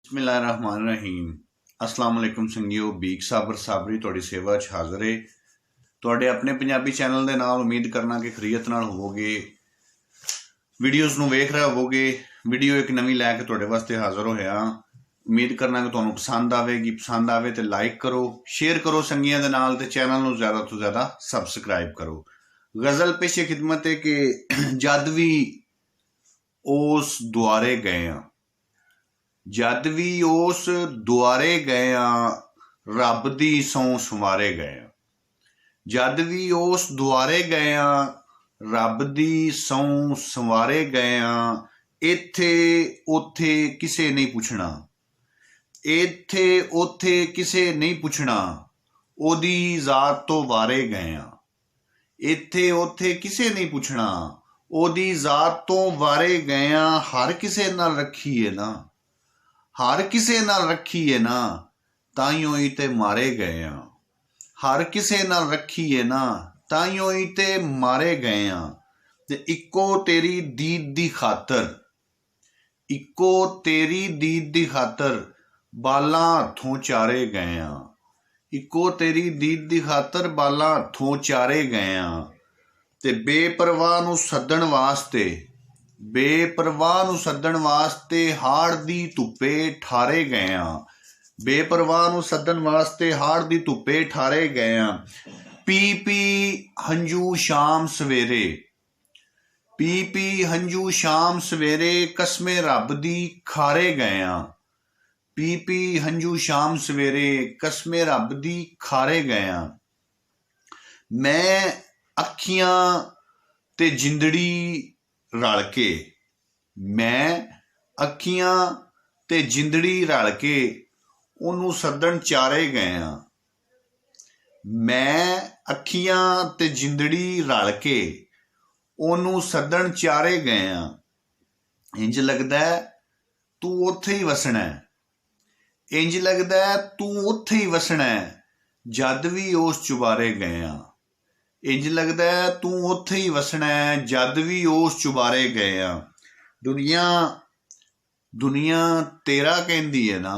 बिस्मिल्लाहिर्रहमानिर्रहीम अस्सलाम वालेकुम संगियो बीक साबर साबरी तुहाडी सेवा च हाज़र है। तुहाडे अपने पंजाबी चैनल दे नाल उम्मीद करना कि खरीयत नाल होवोगे, वीडियोज़ नूं वेख रहे होवोगे। वीडियो एक नवीं लैके तुहाडे वास्ते हाज़र होया। उम्मीद करना कि तुहानूं पसंद आवेगी। पसंद आवे तो लाइक करो, शेयर करो संगियां दे नाल, ते चैनल नूं ज़्यादा तो ज़्यादा सबसक्राइब करो। गज़ल पेशे खिदमत है कि जद भी उस दुआरे गए हाँ, जद भी उस दुआरे गए हाँ रब दी सौं संवारे गए हाँ। जद भी उस दुआरे गए हाँ रब दी सौं संवारे गए हाँ। इत्थे उथे किसे नहीं पुछना, इत्थे उथे किसे नहीं पुछना, ओदी जात तो वारे गए हाँ। इत्थे उथे किसे नहीं पुछना, ओदी जात तो वारे गए हाँ। हर किसे नाल रखी है ना, हर किसे नाल रखी है ना, ताइयों ही ते मारे गए हाँ। हर किसे नाल रखी है ना, ताइयों ही ते मारे गए हाँ। ते इक्को तेरी दीद दी खातर, इक्को तेरी दीद दी खातर बालां हत्थों चारे गए हाँ। इक्को तेरी दीद दी खातर बालां हत्थों चारे गए हाँ। ते बेपरवाह नूं सद्दण वास्ते, बेपरवाह नूं सद्दण वास्ते हाड़ दी धुप्पे ठारे गए हाँ। बेपरवाह नूं सद्दण वास्ते हाड़ दी धुप्पे ठारे गए हाँ। पी पी हंजू शाम सवेरे, पी पी हंजू शाम सवेरे कसमे रब दी खारे गए हाँ। पी पी हंजू शाम सवेरे कसमे रब दी खारे गए हाँ। मैं अखियां ते जिंदड़ी रल के, मैं अखियां ते जिंदड़ी रल के ओनू सद्दण चारे गए हाँ। मैं अखियां ते जिंदड़ी रल के ओनू सद्दण चारे गए हाँ। इंज लगदा है तू उत्थे ही वसना है, इंज लगदा है तू उत्थे ही वसना है जद भी उस चुबारे गए हाँ। इंज लगदा है तू उत्थे ही वसना है जद भी उस चुबारे गए हाँ। दुनिया दुनिया तेरा कहंदी है ना,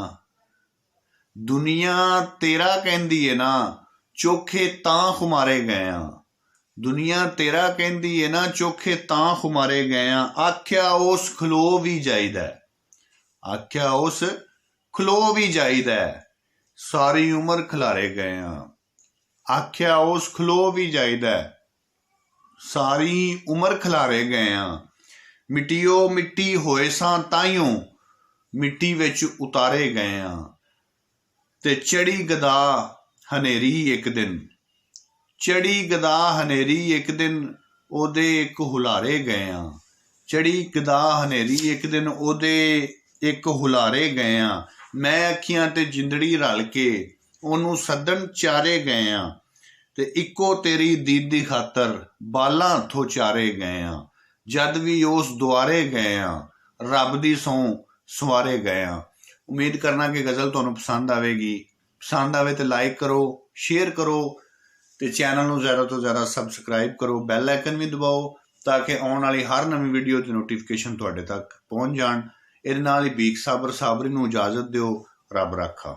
दुनिया तेरा कहंदी है ना, चोखे तां खुमारे गए हाँ। दुनिया तेरा कहंदी है ना, चोखे तां खुमारे गए हाँ। आख्या उस खलो भी जाईदा है, आख्या उस खलो भी जाईदा है, सारी उम्र खिलारे गए हाँ। आख्या उस खलो भी जाईदा है, सारी उम्र खिलारे गए हाँ। मिट्टियो मिट्टी होए सां ताइयों मिट्टी विच उतारे गए हाँ। ते चढ़ी गदा हनेरी एक दिन, चढ़ी गदा हनेरी एक दिन ओदे एक हुलारे गए हाँ। चढ़ी गदा हनेरी एक दिन ओदे एक हुलारे गए हाँ। मैं अखियां ते जिंदड़ी रल के ओनू सद्दण चारे गए हाँ। ते इक्को तेरी दीद दी खातर बालां हत्थों चारे गए हाँ। जद भी उस दुआरे गए हाँ रब दी सौं संवारे गए हाँ। उम्मीद करना कि गज़ल तुहानूं पसंद आवेगी। पसंद आवे तो लाइक करो, शेयर करो, ते चैनल नूं ज़्यादा तो ज़्यादा सबसक्राइब करो। बैल आइकन भी दबाओ ताकि आउण वाली हर नवीं वीडियो की नोटिफिकेशन तुहाडे तक पहुँच जाण। इहदे नाल ही बीक साबर साबरी नूं इजाजत दिओ। रब राखा।